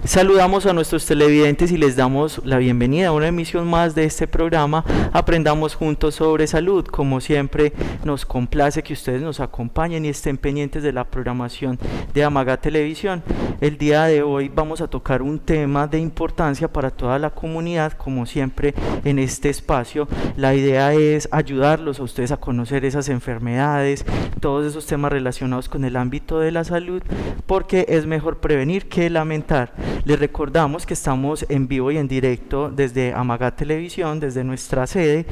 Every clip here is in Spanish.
Saludamos a nuestros televidentes y les damos la bienvenida a una emisión más de este programa Aprendamos Juntos sobre Salud. Como siempre, nos complace que ustedes nos acompañen y estén pendientes de la programación de Amaga Televisión. El día de hoy vamos a tocar un tema de importancia para toda la comunidad, como siempre en este espacio. La idea es ayudarlos a ustedes a conocer esas enfermedades, todos esos temas relacionados con el ámbito de la salud, porque es mejor prevenir que lamentar. Les recordamos que estamos en vivo y en directo desde Amaga Televisión, desde nuestra sede,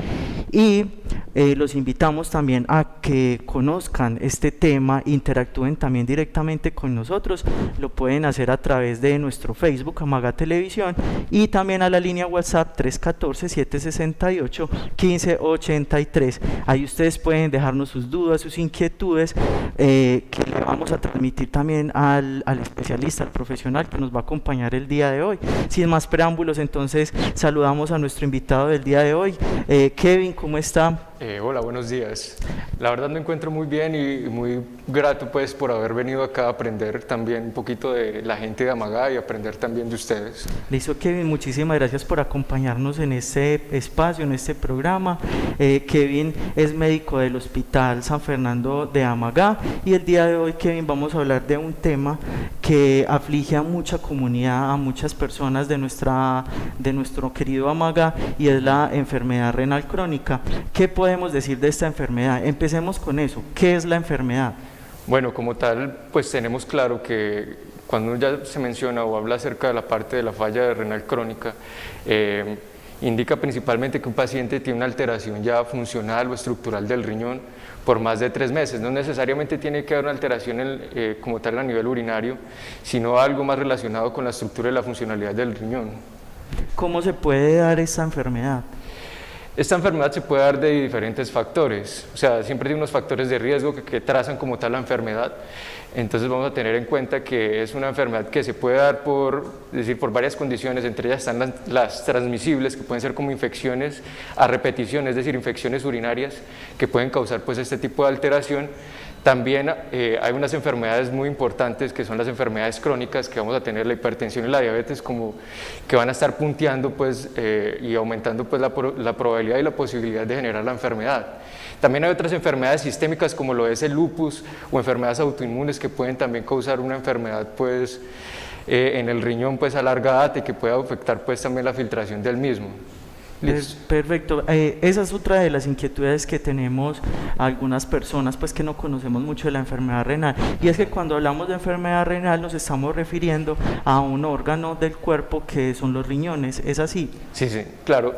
y los invitamos también a que conozcan este tema, interactúen también directamente con nosotros. Lo pueden hacer a través de nuestro Facebook Amaga Televisión y también a la línea WhatsApp 314-768-1583. Ahí ustedes pueden dejarnos sus dudas, sus inquietudes, que le vamos a transmitir también al especialista, al profesional que nos va a acompañar el día de hoy. Sin más preámbulos, entonces saludamos a nuestro invitado del día de hoy. Kevin, ¿cómo está? Hola, buenos días. La verdad me encuentro muy bien y muy grato pues por haber venido acá a aprender también un poquito de la gente de Amaga y aprender también de ustedes. Listo, Kevin, muchísimas gracias por acompañarnos en este espacio, en este programa. Kevin es médico del Hospital San Fernando de Amaga y el día de hoy, Kevin, vamos a hablar de un tema que aflige a mucha comunidad, a muchas personas de nuestro querido Amaga, y es la enfermedad renal crónica. ¿Qué podemos decir de esta enfermedad? Empecemos con eso. ¿Qué es la enfermedad? Bueno, como tal, pues tenemos claro que cuando ya se menciona o habla acerca de la parte de la falla renal crónica, indica principalmente que un paciente tiene una alteración ya funcional o estructural del riñón por más de 3 meses. No necesariamente tiene que haber una alteración como tal a nivel urinario, sino algo más relacionado con la estructura y la funcionalidad del riñón. ¿Cómo se puede dar esta enfermedad? Esta enfermedad se puede dar de diferentes factores, o sea, siempre hay unos factores de riesgo que trazan como tal la enfermedad. Entonces vamos a tener en cuenta que es una enfermedad que se puede dar por varias condiciones. Entre ellas están las transmisibles, que pueden ser como infecciones a repetición, es decir, infecciones urinarias que pueden causar pues este tipo de alteración. También hay unas enfermedades muy importantes que son las enfermedades crónicas, que vamos a tener la hipertensión y la diabetes, como que van a estar punteando pues, y aumentando pues, la probabilidad y la posibilidad de generar la enfermedad. También hay otras enfermedades sistémicas como lo es el lupus o enfermedades autoinmunes que pueden también causar una enfermedad pues, en el riñón pues, a larga data y que puede afectar pues, también la filtración del mismo. Perfecto, esa es otra de las inquietudes que tenemos algunas personas pues que no conocemos mucho de la enfermedad renal, y es que cuando hablamos de enfermedad renal nos estamos refiriendo a un órgano del cuerpo que son los riñones, ¿es así? Sí, claro.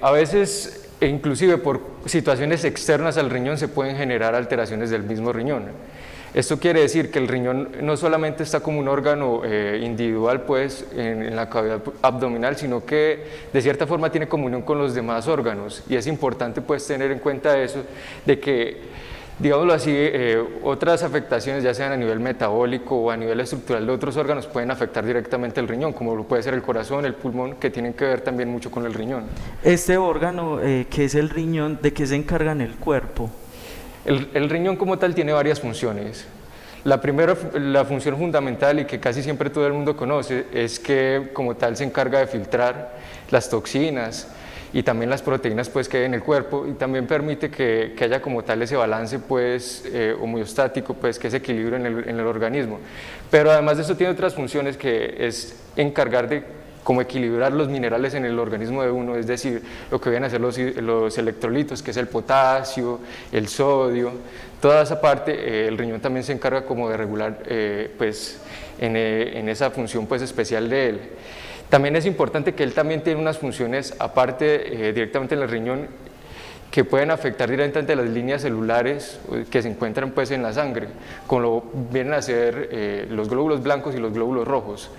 A veces, inclusive por situaciones externas al riñón, se pueden generar alteraciones del mismo riñón. Esto quiere decir que el riñón no solamente está como un órgano individual pues, en la cavidad abdominal, sino que de cierta forma tiene comunión con los demás órganos, y es importante pues, tener en cuenta eso, de que, digámoslo así, otras afectaciones, ya sean a nivel metabólico o a nivel estructural de otros órganos, pueden afectar directamente el riñón, como lo puede ser el corazón, el pulmón, que tienen que ver también mucho con el riñón. Este órgano, que es el riñón, ¿de qué se encarga en el cuerpo? El riñón como tal tiene varias funciones. La primera, la función fundamental y que casi siempre todo el mundo conoce, es que como tal se encarga de filtrar las toxinas y también las proteínas pues, que hay en el cuerpo, y también permite que haya como tal ese balance pues, homeostático, pues, que es equilibrio en el organismo. Pero además de eso tiene otras funciones, que es encargar de como equilibrar los minerales en el organismo de uno, es decir, lo que vienen a ser los electrolitos, que es el potasio, el sodio, toda esa parte. El riñón también se encarga como de regular pues, en esa función pues, especial de él. También es importante que él también tiene unas funciones aparte directamente en el riñón, que pueden afectar directamente las líneas celulares que se encuentran pues, en la sangre, como lo vienen a ser los glóbulos blancos y los glóbulos rojos.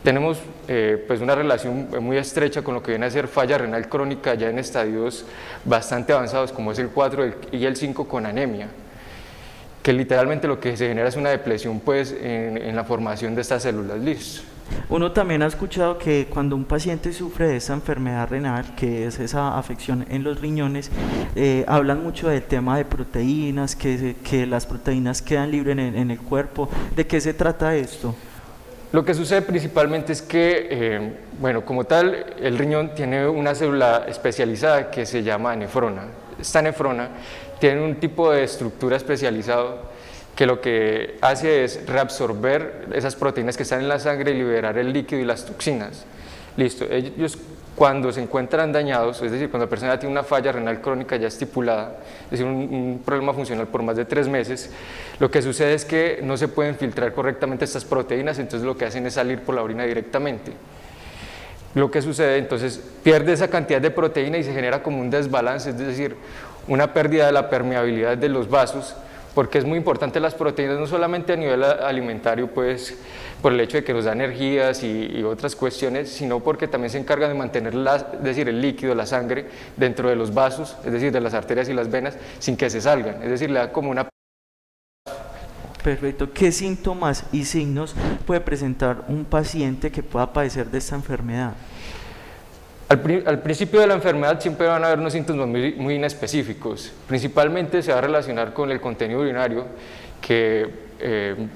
Tenemos pues una relación muy estrecha con lo que viene a ser falla renal crónica ya en estadios bastante avanzados, como es el 4 y el 5, con anemia, que literalmente lo que se genera es una depresión pues, en la formación de estas células. Listo. Uno también ha escuchado que cuando un paciente sufre de esa enfermedad renal, que es esa afección en los riñones, hablan mucho del tema de proteínas, que las proteínas quedan libres en el cuerpo. ¿De qué se trata esto? Lo que sucede principalmente es que, bueno, como tal, el riñón tiene una célula especializada que se llama nefrona. Esta nefrona tiene un tipo de estructura especializado que lo que hace es reabsorber esas proteínas que están en la sangre y liberar el líquido y las toxinas. Listo, ellos cuando se encuentran dañados, es decir, cuando la persona tiene una falla renal crónica ya estipulada, es decir, un problema funcional por más de 3 meses, lo que sucede es que no se pueden filtrar correctamente estas proteínas, entonces lo que hacen es salir por la orina directamente. Lo que sucede, entonces, pierde esa cantidad de proteína y se genera como un desbalance, es decir, una pérdida de la permeabilidad de los vasos, porque es muy importante las proteínas, no solamente a nivel alimentario, pues por el hecho de que nos da energías y otras cuestiones, sino porque también se encarga de mantener es decir, el líquido, la sangre, dentro de los vasos, es decir, de las arterias y las venas, sin que se salgan, es decir, le da como una... Perfecto. ¿Qué síntomas y signos puede presentar un paciente que pueda padecer de esta enfermedad? Al principio de la enfermedad siempre van a haber unos síntomas muy inespecíficos. Principalmente se va a relacionar con el contenido urinario, que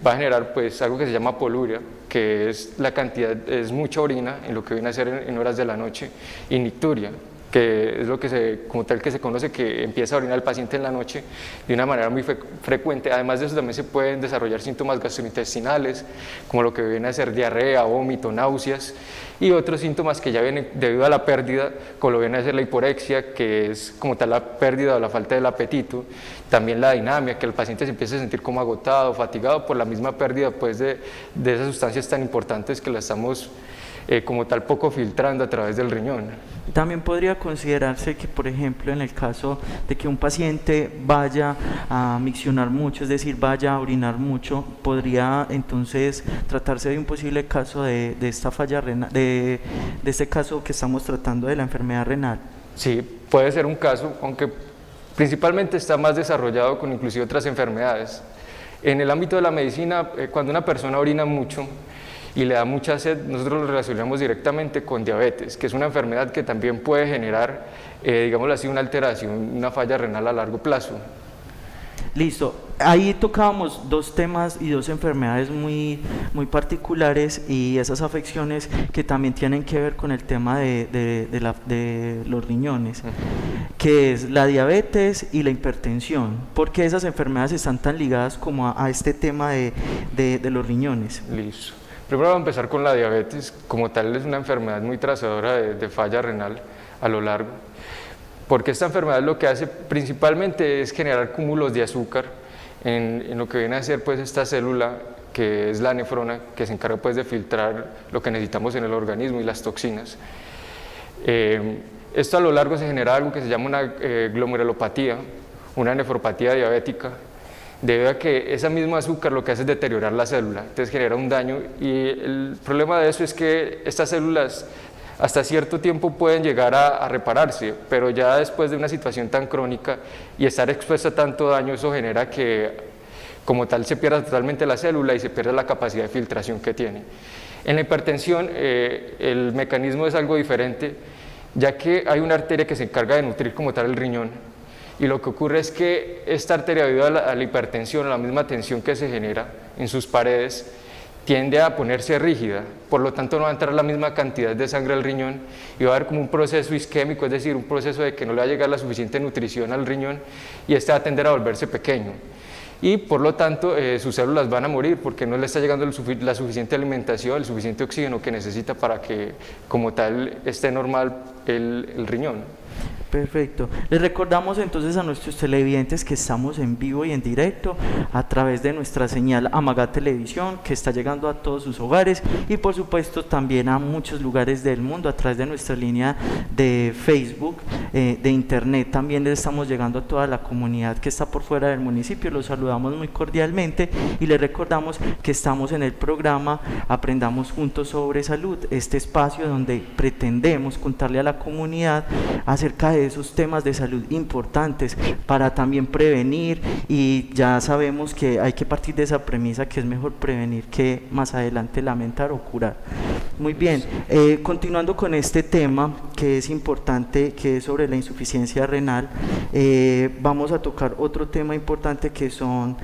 va a generar pues algo que se llama poluria, que es la cantidad, es mucha orina en lo que viene a ser en horas de la noche, y nicturia, que es lo que como tal que se conoce, que empieza a orinar el paciente en la noche de una manera muy frecuente. Además de eso también se pueden desarrollar síntomas gastrointestinales, como lo que viene a ser diarrea, vómito, náuseas, y otros síntomas que ya vienen debido a la pérdida, como lo viene a ser la hiporexia, que es como tal la pérdida o la falta del apetito, también la dinamia, que el paciente se empieza a sentir como agotado, fatigado por la misma pérdida pues, de esas sustancias tan importantes que la estamos como tal poco filtrando a través del riñón. También podría considerarse que, por ejemplo, en el caso de que un paciente vaya a miccionar mucho, es decir, vaya a orinar mucho, podría entonces tratarse de un posible caso de esta falla renal, de este caso que estamos tratando de la enfermedad renal. Sí, puede ser un caso, aunque principalmente está más desarrollado con inclusive otras enfermedades. En el ámbito de la medicina, cuando una persona orina mucho y le da mucha sed, nosotros lo relacionamos directamente con diabetes, que es una enfermedad que también puede generar, digámoslo así, una alteración, una falla renal a largo plazo. Listo, ahí tocábamos 2 temas y 2 enfermedades muy particulares, y esas afecciones que también tienen que ver con el tema de los riñones, que es la diabetes y la hipertensión. ¿Por qué esas enfermedades están tan ligadas como a este tema de los riñones? Listo. Primero vamos a empezar con la diabetes. Como tal es una enfermedad muy trazadora de falla renal a lo largo, porque esta enfermedad lo que hace principalmente es generar cúmulos de azúcar en lo que viene a ser pues esta célula que es la nefrona, que se encarga pues de filtrar lo que necesitamos en el organismo y las toxinas. Esto a lo largo se genera algo que se llama una glomerulopatía, una nefropatía diabética, debido a que esa misma azúcar lo que hace es deteriorar la célula, entonces genera un daño, y el problema de eso es que estas células hasta cierto tiempo pueden llegar a repararse, pero ya después de una situación tan crónica y estar expuesta a tanto daño, eso genera que como tal se pierda totalmente la célula y se pierda la capacidad de filtración que tiene. En la hipertensión el mecanismo es algo diferente, ya que hay una arteria que se encarga de nutrir como tal el riñón, y lo que ocurre es que esta arteria, debido a la hipertensión, a la misma tensión que se genera en sus paredes, tiende a ponerse rígida, por lo tanto no va a entrar la misma cantidad de sangre al riñón y va a haber como un proceso isquémico, es decir, un proceso de que no le va a llegar la suficiente nutrición al riñón y este va a tender a volverse pequeño. Y por lo tanto sus células van a morir porque no le está llegando la suficiente alimentación, el suficiente oxígeno que necesita para que como tal esté normal el riñón. Perfecto. Les recordamos entonces a nuestros televidentes que estamos en vivo y en directo a través de nuestra señal Amagat Televisión, que está llegando a todos sus hogares, y por supuesto también a muchos lugares del mundo a través de nuestra línea de Facebook, de internet. También les estamos llegando a toda la comunidad que está por fuera del municipio. Los saludamos muy cordialmente y les recordamos que estamos en el programa Aprendamos Juntos sobre Salud, este espacio donde pretendemos contarle a la la comunidad acerca de esos temas de salud importantes para también prevenir, y ya sabemos que hay que partir de esa premisa que es mejor prevenir que más adelante lamentar o curar. Muy bien, continuando con este tema que es importante, que es sobre la insuficiencia renal, vamos a tocar otro tema importante que son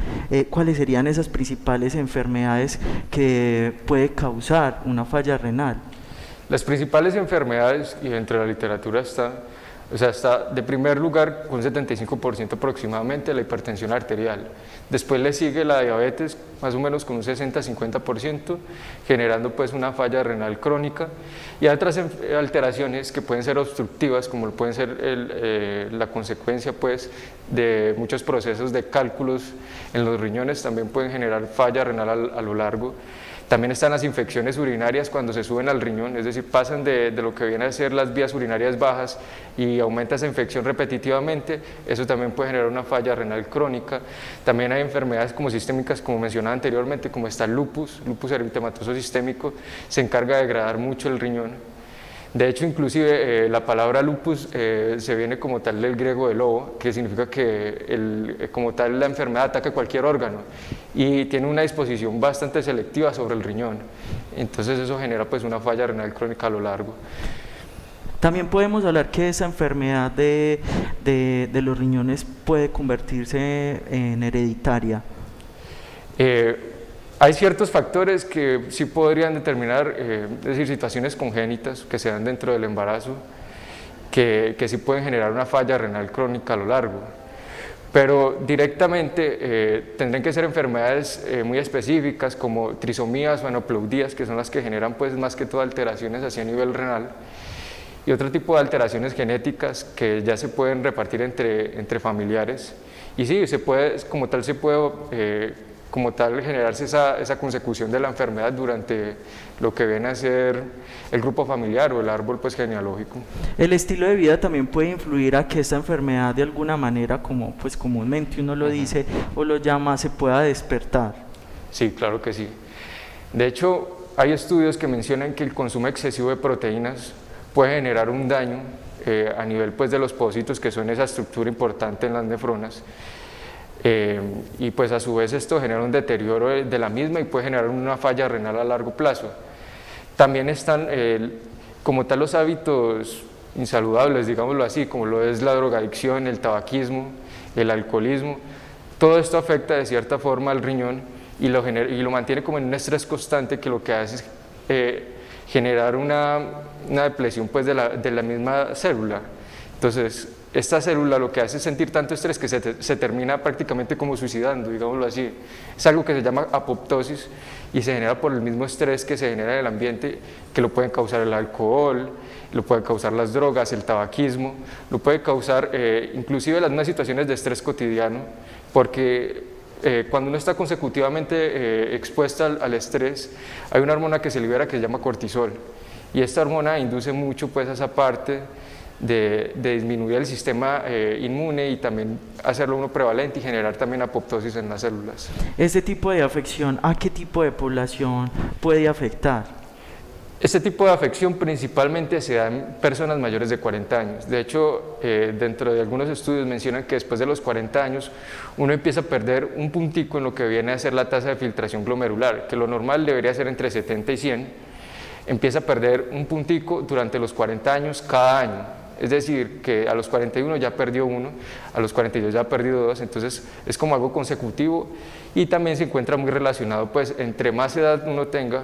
cuáles serían esas principales enfermedades que puede causar una falla renal. Las principales enfermedades, y entre la literatura está de primer lugar con un 75% aproximadamente la hipertensión arterial. Después le sigue la diabetes, más o menos con un 60-50%, generando pues una falla renal crónica, y otras alteraciones que pueden ser obstructivas, como pueden ser la consecuencia pues de muchos procesos de cálculos en los riñones, también pueden generar falla renal a lo largo. También están las infecciones urinarias cuando se suben al riñón, es decir, pasan de lo que viene a ser las vías urinarias bajas y aumenta esa infección repetitivamente, eso también puede generar una falla renal crónica. También hay enfermedades como sistémicas, como mencionaba anteriormente, como está el lupus eritematoso sistémico, se encarga de degradar mucho el riñón. De hecho, inclusive la palabra lupus se viene como tal del griego de lobo, que significa que como tal la enfermedad ataca cualquier órgano y tiene una disposición bastante selectiva sobre el riñón. Entonces eso genera pues una falla renal crónica a lo largo. También podemos hablar que esa enfermedad de los riñones puede convertirse en hereditaria. Hay ciertos factores que sí podrían determinar, es decir, situaciones congénitas que se dan dentro del embarazo, que sí pueden generar una falla renal crónica a lo largo, pero directamente tendrán que ser enfermedades muy específicas como trisomías o aneuploidías, que son las que generan pues más que todo alteraciones hacia nivel renal, y otro tipo de alteraciones genéticas que ya se pueden repartir entre familiares, y sí, como tal generarse esa consecución de la enfermedad durante lo que viene a ser el grupo familiar o el árbol pues genealógico. El estilo de vida también puede influir a que esta enfermedad de alguna manera, como pues comúnmente uno lo dice o lo llama, se pueda despertar. Sí, claro que sí. De hecho, hay estudios que mencionan que el consumo excesivo de proteínas puede generar un daño a nivel pues de los pocitos, que son esa estructura importante en las nefronas. Y pues a su vez esto genera un deterioro de la misma y puede generar una falla renal a largo plazo. También están como tal los hábitos insaludables, digámoslo así, como lo es la drogadicción, el tabaquismo, el alcoholismo. Todo esto afecta de cierta forma al riñón y lo mantiene como en un estrés constante, que lo que hace es generar una depresión pues de la misma célula. Entonces esta célula lo que hace es sentir tanto estrés que se termina prácticamente como suicidando, digámoslo así. Es algo que se llama apoptosis y se genera por el mismo estrés que se genera en el ambiente, que lo pueden causar el alcohol, lo pueden causar las drogas, el tabaquismo, lo puede causar inclusive las mismas situaciones de estrés cotidiano, porque cuando uno está consecutivamente expuesta al estrés, hay una hormona que se libera que se llama cortisol, y esta hormona induce mucho pues a esa parte de disminuir el sistema inmune y también hacerlo uno prevalente y generar también apoptosis en las células. ¿Este tipo de afección a qué tipo de población puede afectar? Este tipo de afección principalmente se da en personas mayores de 40 años. De hecho, dentro de algunos estudios mencionan que después de los 40 años uno empieza a perder un puntico en lo que viene a ser la tasa de filtración glomerular, que lo normal debería ser entre 70 y 100, empieza a perder un puntico durante los 40 años cada año. Es decir, que a los 41 ya perdió uno, a los 42 ya ha perdido dos, entonces es como algo consecutivo, y también se encuentra muy relacionado, pues entre más edad uno tenga,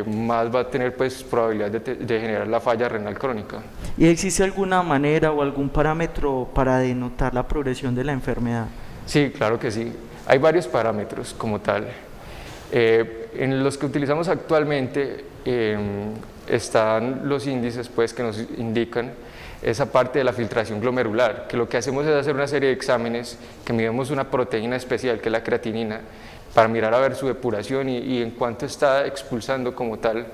más va a tener pues probabilidad de generar la falla renal crónica. ¿Y existe alguna manera o algún parámetro para denotar la progresión de la enfermedad? Sí, claro que sí. Hay varios parámetros como tal. En los que utilizamos actualmente están los índices pues, que nos indican esa parte de la filtración glomerular, que lo que hacemos es hacer una serie de exámenes que midamos una proteína especial que es la creatinina, para mirar a ver su depuración y en cuánto está expulsando como tal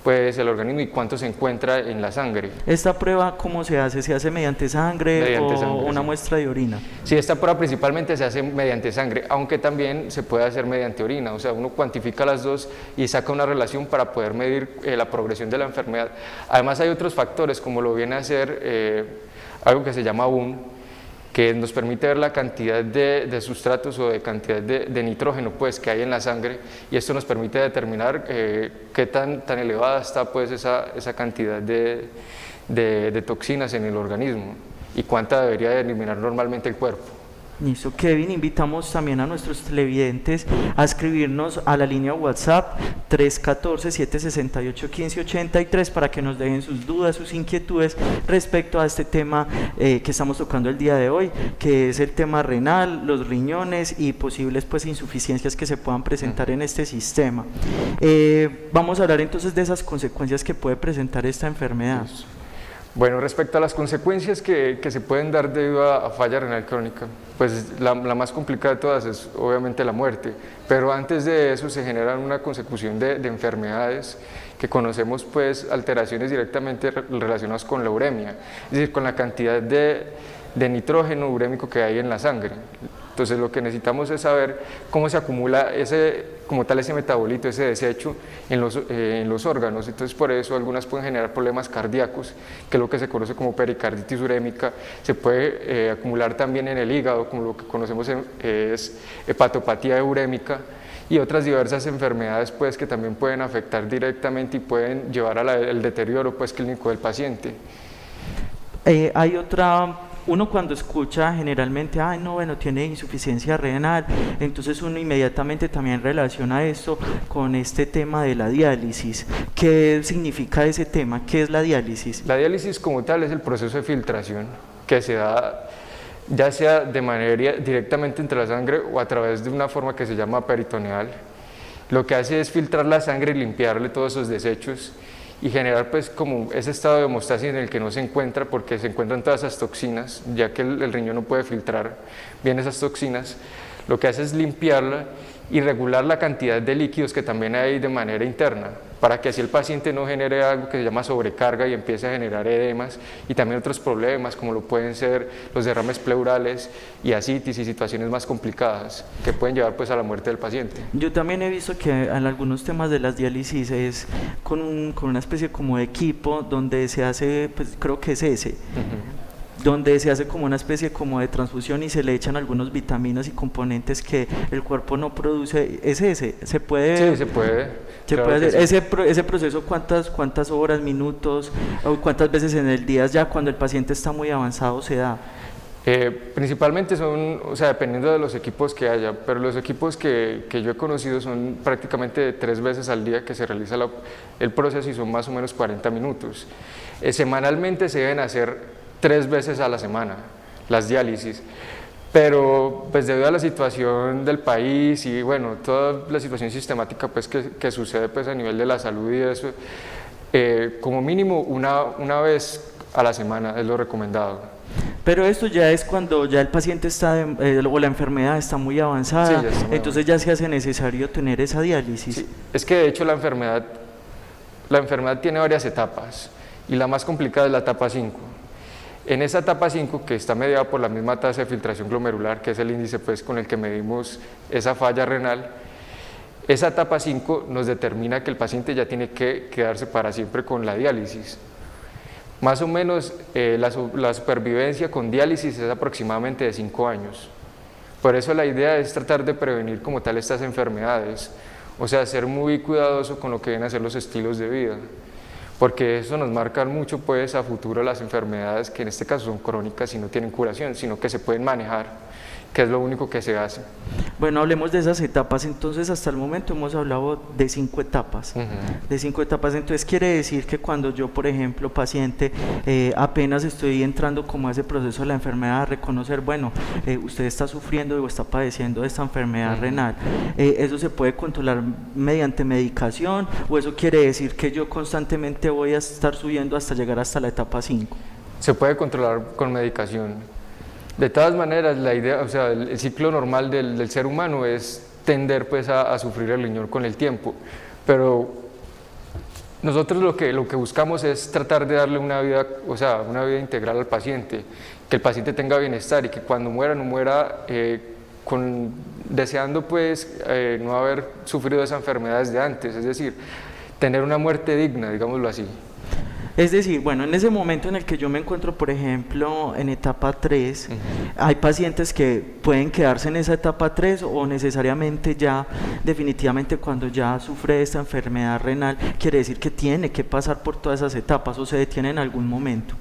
pues el organismo y cuánto se encuentra en la sangre. ¿Esta prueba cómo se hace? ¿Se hace mediante sangre Mediante o sangre, una sí. muestra de orina? Sí, esta prueba principalmente se hace mediante sangre, aunque también se puede hacer mediante orina, o sea, uno cuantifica las dos y saca una relación para poder medir la progresión de la enfermedad. Además hay otros factores, como lo viene a hacer algo que se llama BUN, que nos permite ver la cantidad de sustratos o de cantidad de nitrógeno pues, que hay en la sangre, y esto nos permite determinar qué tan elevada está pues, esa cantidad de toxinas en el organismo y cuánta debería de eliminar normalmente el cuerpo. Listo, Kevin, invitamos también a nuestros televidentes a escribirnos a la línea WhatsApp 314-768-1583 para que nos dejen sus dudas, sus inquietudes respecto a este tema que estamos tocando el día de hoy, que es el tema renal, los riñones y posibles pues insuficiencias que se puedan presentar en este sistema. Vamos a hablar entonces de esas consecuencias que puede presentar esta enfermedad. Bueno, respecto a las consecuencias que se pueden dar debido a falla renal crónica, pues la más complicada de todas es obviamente la muerte, pero antes de eso se generan una consecución de enfermedades que conocemos pues alteraciones directamente relacionadas con la uremia, es decir, con la cantidad de nitrógeno urémico que hay en la sangre. Entonces lo que necesitamos es saber cómo se acumula como tal ese metabolito, ese desecho en los órganos. Entonces por eso algunas pueden generar problemas cardíacos, que es lo que se conoce como pericarditis urémica. Se puede acumular también en el hígado, como lo que conocemos es hepatopatía urémica, y otras diversas enfermedades pues, que también pueden afectar directamente y pueden llevar al deterioro pues, clínico del paciente. Hay otra... Uno cuando escucha generalmente, ay no, bueno, tiene insuficiencia renal, entonces uno inmediatamente también relaciona esto con este tema de la diálisis. ¿Qué significa ese tema? ¿Qué es la diálisis? La diálisis como tal es el proceso de filtración que se da ya sea de manera directamente entre la sangre o a través de una forma que se llama peritoneal. Lo que hace es filtrar la sangre y limpiarle todos esos desechos y generar pues como ese estado de homeostasis en el que no se encuentra, porque se encuentran todas esas toxinas, ya que el riñón no puede filtrar bien esas toxinas. Lo que hace es limpiarla y regular la cantidad de líquidos que también hay de manera interna, para que así el paciente no genere algo que se llama sobrecarga y empiece a generar edemas y también otros problemas como lo pueden ser los derrames pleurales y ascitis y situaciones más complicadas que pueden llevar pues a la muerte del paciente. Yo también he visto que en algunos temas de las diálisis es con una especie como de equipo donde se hace, pues creo que es ese, donde se hace como una especie como de transfusión y se le echan algunas vitaminas y componentes que el cuerpo no produce. ¿Es ese? ¿Se puede? Sí, se puede. ¿Se Claro puede que hacer? sí. Ese proceso, ¿cuántas horas, minutos o cuántas veces en el día ya cuando el paciente está muy avanzado se da? Principalmente son, o sea, dependiendo de los equipos que haya, pero los equipos que yo he conocido son prácticamente 3 veces al día que se realiza el proceso y son más o menos 40 minutos. Semanalmente se deben hacer 3 veces a la semana las diálisis, pero pues debido a la situación del país y bueno, toda la situación sistemática pues que sucede pues a nivel de la salud y eso, como mínimo una vez a la semana es lo recomendado. Pero esto ya es cuando ya el paciente está, o la enfermedad está muy avanzada, Sí, ya está muy entonces ya se hace necesario tener esa diálisis. Sí, es que de hecho la enfermedad tiene varias etapas y la más complicada es la etapa 5. En esa etapa 5, que está mediada por la misma tasa de filtración glomerular, que es el índice pues, con el que medimos esa falla renal, esa etapa 5 nos determina que el paciente ya tiene que quedarse para siempre con la diálisis. Más o menos la supervivencia con diálisis es aproximadamente de 5 años. Por eso la idea es tratar de prevenir como tal estas enfermedades, o sea, ser muy cuidadoso con lo que vienen a ser los estilos de vida, porque eso nos marca mucho pues a futuro las enfermedades que en este caso son crónicas y no tienen curación, sino que se pueden manejar, que es lo único que se hace. Bueno, hablemos de esas etapas. Entonces, hasta el momento hemos hablado de 5 etapas. De 5 etapas. Entonces, quiere decir que cuando yo, por ejemplo, paciente, apenas estoy entrando como a ese proceso de la enfermedad, a reconocer, bueno, usted está sufriendo o está padeciendo de esta enfermedad renal, ¿eso se puede controlar mediante medicación o eso quiere decir que yo constantemente voy a estar subiendo hasta llegar hasta la etapa 5? Se puede controlar con medicación. De todas maneras, la idea, o sea, el ciclo normal del ser humano es tender pues a sufrir el riñón con el tiempo, pero Nosotros lo que buscamos es tratar de darle una vida, o sea, una vida integral al paciente, que el paciente tenga bienestar y que cuando muera no muera deseando pues no haber sufrido esa enfermedad desde antes, es decir, tener una muerte digna, digámoslo así. Es decir, bueno, en ese momento en el que yo me encuentro, por ejemplo, en etapa 3, hay pacientes que pueden quedarse en esa etapa 3 o necesariamente ya, definitivamente cuando ya sufre esta enfermedad renal, quiere decir que tiene que pasar por todas esas etapas o se detiene en algún momento.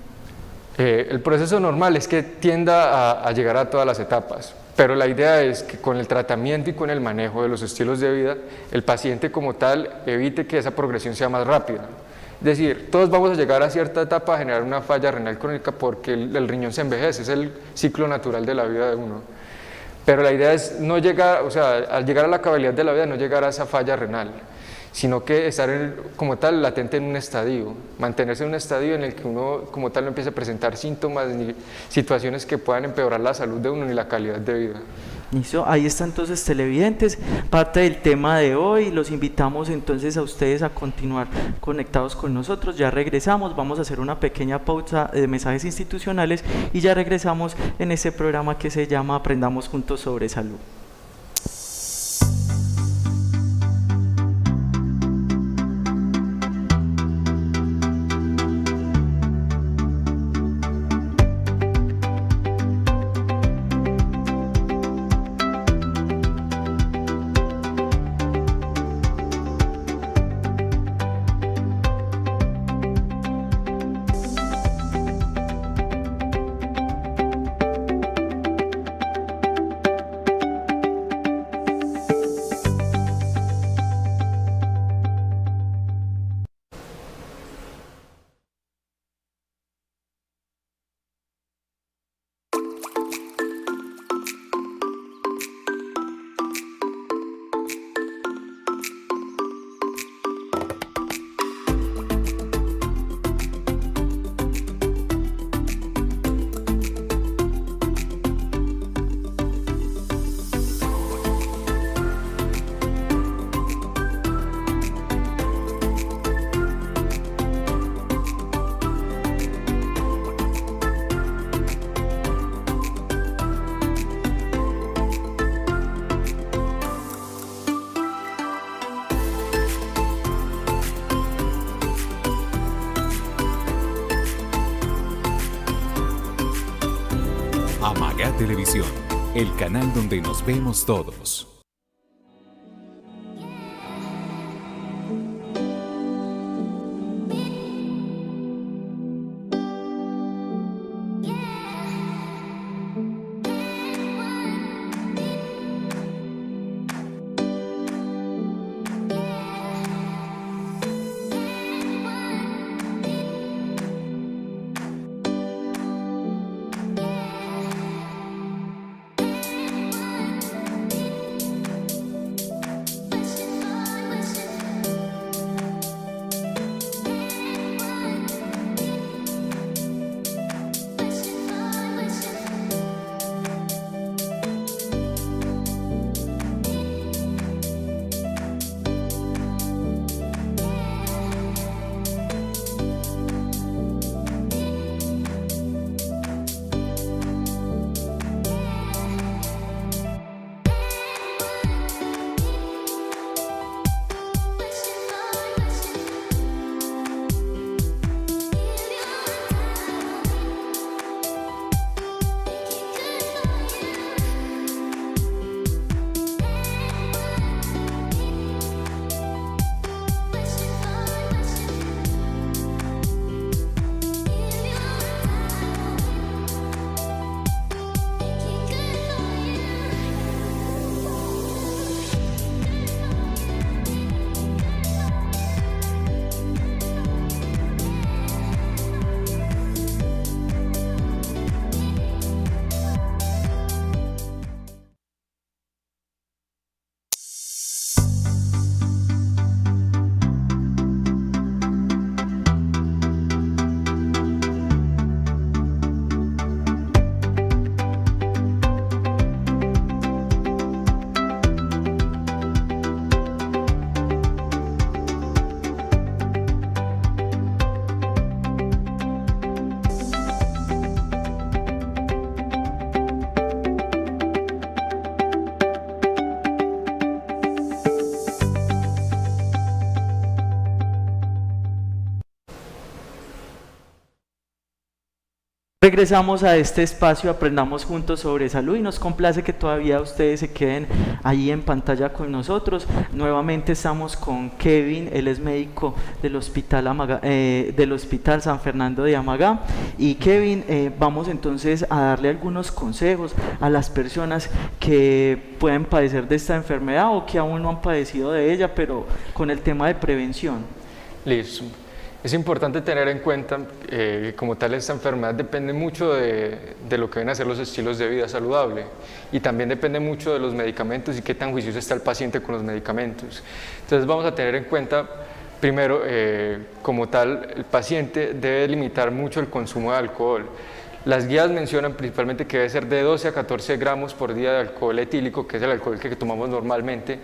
El proceso normal es que tienda a llegar a todas las etapas, pero la idea es que con el tratamiento y con el manejo de los estilos de vida, el paciente como tal evite que esa progresión sea más rápida. Es decir, todos vamos a llegar a cierta etapa a generar una falla renal crónica porque el riñón se envejece, es el ciclo natural de la vida de uno. Pero la idea es no llegar, o sea, al llegar a la cabalidad de la vida, no llegar a esa falla renal, sino que estar como tal latente en un estadio, mantenerse en un estadio en el que uno como tal no empiece a presentar síntomas ni situaciones que puedan empeorar la salud de uno ni la calidad de vida. Listo, ahí están entonces televidentes, parte del tema de hoy, los invitamos entonces a ustedes a continuar conectados con nosotros, ya regresamos, vamos a hacer una pequeña pausa de mensajes institucionales y ya regresamos en este programa que se llama Aprendamos Juntos sobre Salud. Amaga Televisión, el canal donde nos vemos todos. Regresamos a este espacio, aprendamos juntos sobre salud y nos complace que todavía ustedes se queden ahí en pantalla con nosotros. Nuevamente estamos con Kevin, él es médico del Hospital San Fernando de Amagá. Y Kevin, vamos entonces a darle algunos consejos a las personas que pueden padecer de esta enfermedad o que aún no han padecido de ella, pero con el tema de prevención. Listo. Es importante tener en cuenta que como tal esta enfermedad depende mucho de lo que vienen a ser los estilos de vida saludable y también depende mucho de los medicamentos y qué tan juicioso está el paciente con los medicamentos. Entonces vamos a tener en cuenta, primero, como tal, el paciente debe limitar mucho el consumo de alcohol. Las guías mencionan principalmente que debe ser de 12 a 14 gramos por día de alcohol etílico, que es el alcohol que tomamos normalmente,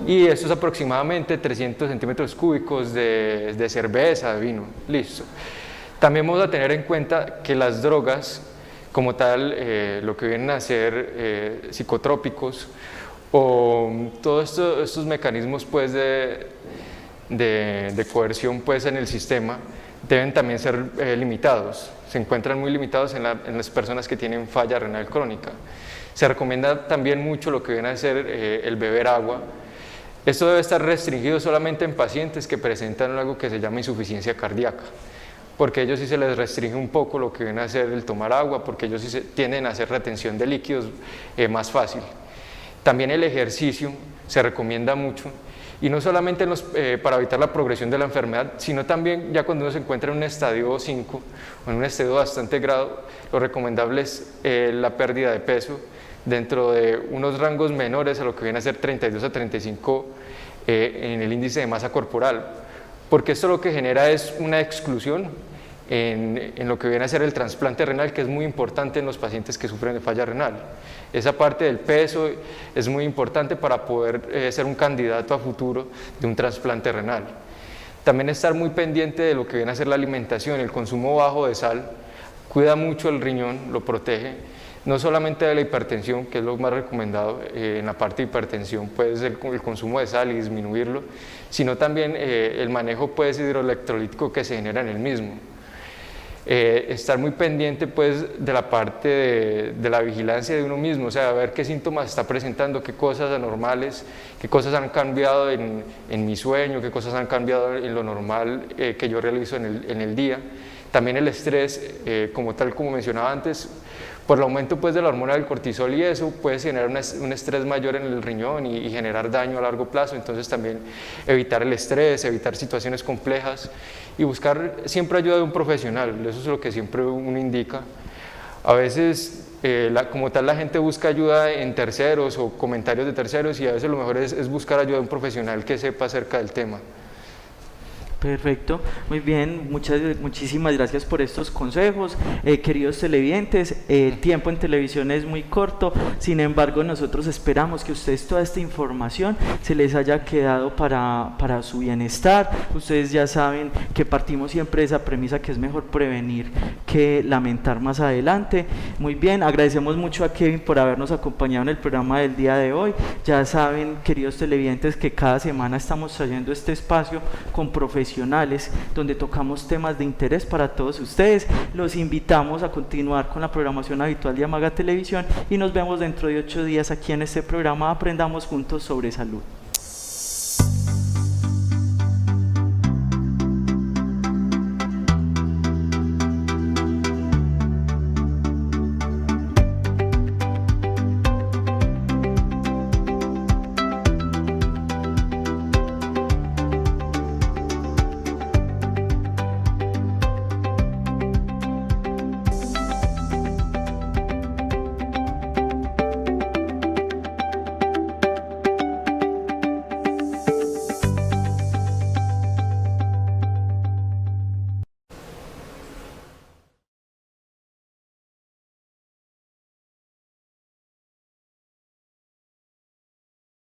y esto es aproximadamente 300 centímetros cúbicos de cerveza, de vino, listo. También vamos a tener en cuenta que las drogas, como tal, lo que vienen a ser psicotrópicos, o todos estos mecanismos pues, de coerción pues, en el sistema, deben también ser limitados. Se encuentran muy limitados en las personas que tienen falla renal crónica. Se recomienda también mucho lo que viene a ser el beber agua. Esto debe estar restringido solamente en pacientes que presentan algo que se llama insuficiencia cardíaca, porque a ellos sí se les restringe un poco lo que viene a ser el tomar agua, porque ellos sí tienden a hacer retención de líquidos más fácil. También el ejercicio se recomienda mucho, y no solamente para evitar la progresión de la enfermedad, sino también ya cuando uno se encuentra en un estadio 5 o en un estadio bastante grado, lo recomendable es la pérdida de peso dentro de unos rangos menores a lo que viene a ser 32 a 35 en el índice de masa corporal, porque esto lo que genera es una exclusión en lo que viene a ser el trasplante renal, que es muy importante en los pacientes que sufren de falla renal. Esa parte del peso es muy importante para poder ser un candidato a futuro de un trasplante renal. También estar muy pendiente de lo que viene a ser la alimentación, el consumo bajo de sal, cuida mucho el riñón, lo protege, no solamente de la hipertensión, que es lo más recomendado en la parte de hipertensión, pues el consumo de sal y disminuirlo, sino también el manejo pues, hidroelectrolítico que se genera en el mismo. Estar muy pendiente pues, de la parte de la vigilancia de uno mismo, o sea, ver qué síntomas está presentando, qué cosas anormales, qué cosas han cambiado en mi sueño, qué cosas han cambiado en lo normal que yo realizo en el día. También el estrés, como mencionaba antes, por el aumento pues, de la hormona del cortisol y eso puede generar un estrés mayor en el riñón y generar daño a largo plazo. Entonces también evitar el estrés, evitar situaciones complejas y buscar siempre ayuda de un profesional. Eso es lo que siempre uno indica. A veces como tal la gente busca ayuda en terceros o comentarios de terceros y a veces lo mejor es buscar ayuda de un profesional que sepa acerca del tema. Perfecto, muy bien, muchísimas gracias por estos consejos. Queridos televidentes, el tiempo en televisión es muy corto, sin embargo nosotros esperamos que ustedes toda esta información se les haya quedado para su bienestar. Ustedes ya saben que partimos siempre de esa premisa que es mejor prevenir que lamentar más adelante. Muy bien, agradecemos mucho a Kevin por habernos acompañado en el programa del día de hoy. Ya saben, queridos televidentes, que cada semana estamos trayendo este espacio con profesionales donde tocamos temas de interés para todos ustedes. Los invitamos a continuar con la programación habitual de Amaga Televisión y nos vemos dentro de 8 días aquí en este programa Aprendamos Juntos sobre Salud.